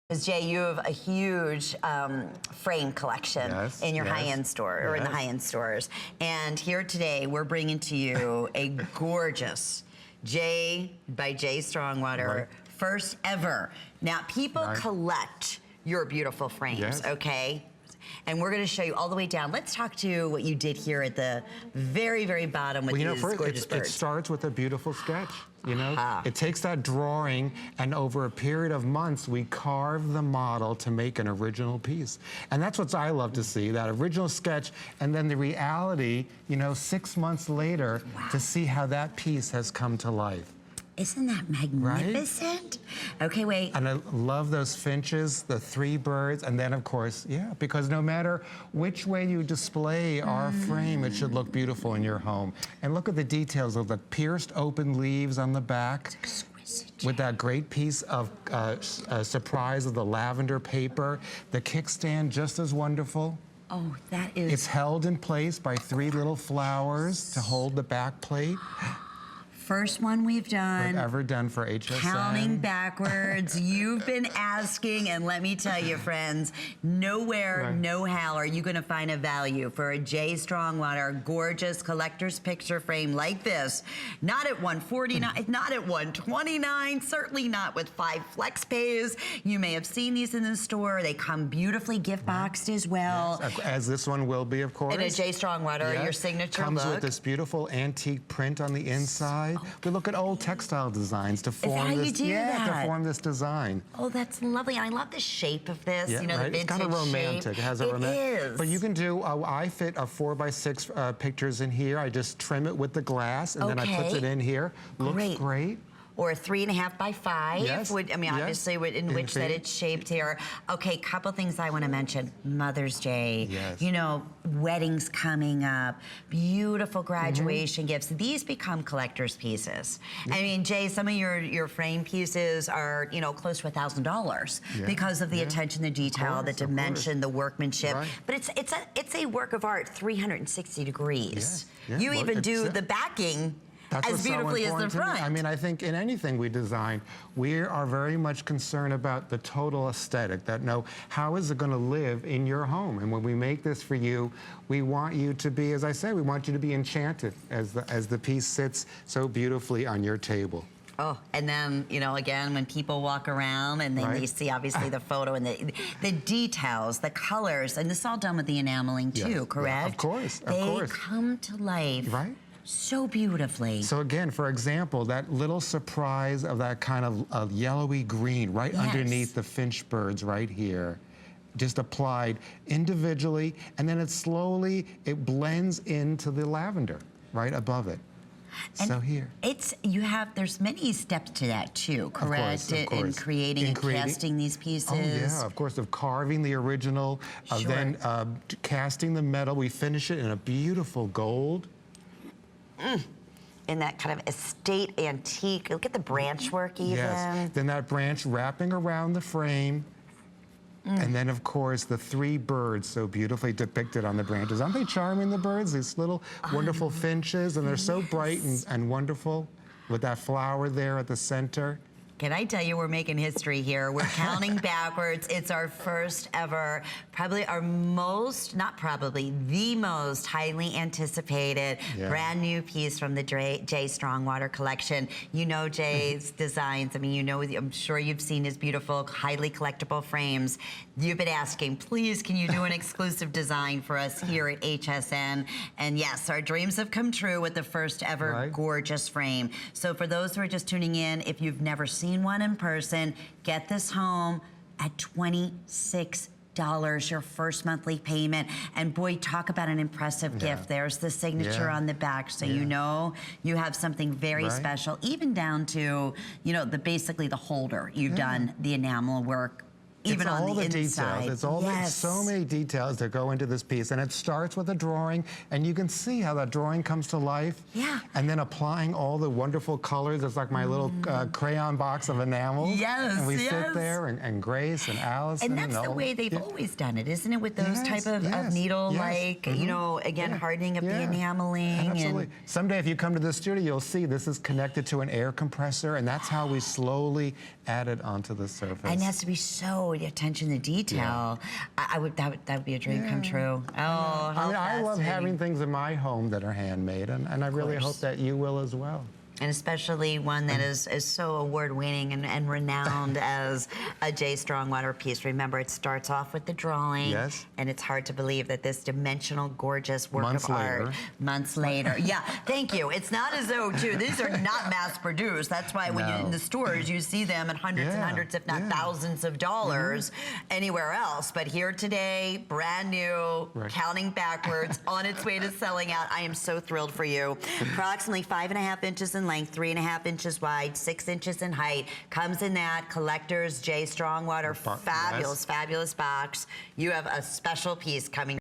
Because Jay, you have a huge frame collection in your high-end store, or in the high-end stores. And here today, we're bringing to you a gorgeous Jay by Jay Strongwater, first ever. Now, people collect your beautiful frames, okay? And we're going to show you all the way down. Let's talk to what you did here at the very, very bottom with these gorgeous birds. It starts with a beautiful sketch. You know, it takes that drawing, and over a period of months, we carve the model to make an original piece. And that's what I love to see, that original sketch, and then the reality, you know, 6 months later, to see how that piece has come to life. Isn't that magnificent? Right? Okay, wait. And I love those finches, the 3 birds, and then of course, because no matter which way you display our frame, it should look beautiful in your home. And look at the details of the pierced open leaves on the back. With that great piece of surprise of the lavender paper. The kickstand just as wonderful. Oh, that is... It's held in place by 3 little flowers to hold the back plate. First one we've done. Ever done for HSN. Counting backwards. You've been asking, and let me tell you, friends, nowhere, no how are you going to find a value for a Jay Strongwater gorgeous collector's picture frame like this. Not at $149, not at $129, certainly not with 5 flex pays. You may have seen these in the store. They come beautifully gift boxed as well. Yes, as this one will be, of course. And a Jay Strongwater, your signature comes look. With this beautiful antique print on the inside. We look at old textile designs to form this. To form this design. Oh, that's lovely. And I love the shape of this. You know, the vintage It's kind of romantic. Shape. It has a romantic. It is. But you can do. I fit a 4x6 pictures in here. I just trim it with the glass, and then I put it in here. Looks great. Or a 3.5 by 5. Yes. I mean, obviously, in which that it's shaped here. Okay, couple things I want to mention. Mother's Day. Yes. You know, weddings coming up. Beautiful graduation gifts. These become collector's pieces. I mean, Jay, some of your frame pieces are, you know, close to $1,000 because of the attention to detail, the dimension, the workmanship. But it's a work of art, 360 degrees. You even do the backing as beautifully as the front. I mean, I think in anything we design, we are very much concerned about the total aesthetic, that how is it going to live in your home? And when we make this for you, we want you to be, as I said, we want you to be enchanted as the piece sits so beautifully on your table. Oh, and then, you know, again, when people walk around and then they see, obviously, the photo and the details, the colors, and this is all done with the enameling, too, correct? Of course, They come to life. So beautifully. So again, for example, that little surprise of that kind of yellowy green right underneath the finch birds right here, just applied individually, and then it blends into the lavender right above it. And so here. There's many steps to that too, correct? Of course. In creating and casting these pieces. Oh yeah, of course, of carving the original, then casting the metal. We finish it in a beautiful gold. In that kind of estate antique. Look at the branch work even. Yes, then that branch wrapping around the frame. And then, of course, the 3 birds so beautifully depicted on the branches. Aren't they charming, the birds? These little wonderful finches, and they're so bright and wonderful with that flower there at the center. Can I tell you, we're making history here. We're counting backwards. It's our first ever, probably our most, not probably, the most highly anticipated brand new piece from the Jay Strongwater collection. You know Jay's designs. I mean, you know, I'm sure you've seen his beautiful, highly collectible frames. You've been asking, please, can you do an exclusive design for us here at HSN? And yes, our dreams have come true with the first ever gorgeous frame. So for those who are just tuning in, if you've never seen one in person, get this home at $26, your first monthly payment. And boy, talk about an impressive gift. There's the signature on the back, so you know you have something very special, even down to, you know, basically the holder. You've done the enamel work. Even on the inside. It's all so many details that go into this piece, and it starts with a drawing, and you can see how that drawing comes to life. And then applying all the wonderful colors. It's like my little crayon box of enamels. And we sit there, and Grace and Alice. And that's the way they've always done it, isn't it? With those type of needle-like, you know, again, hardening of the enameling. Absolutely. Someday, if you come to the studio, you'll see this is connected to an air compressor, and that's how we slowly add it onto the surface. And it has to be so Oh, the attention to detail. I would. That would be a dream come true. Oh, I mean, I love fascinating. having things in my home that are handmade, and I really hope that you will as well. And especially one that is so award-winning and renowned as a J. Strongwater piece. Remember, it starts off with the drawing, Yes. and it's hard to believe that this dimensional, gorgeous work Months of art, later. months later. Yeah, thank you. It's not as though, too, these are not mass-produced. That's why when you're in the stores, you see them at hundreds and hundreds, if not thousands of dollars anywhere else. But here today, brand new, counting backwards, on its way to selling out. I am so thrilled for you. Approximately 5.5 inches in length, 3.5 inches wide, 6 inches in height. Comes in that collector's J. Strongwater fabulous, fabulous box. You have a special piece coming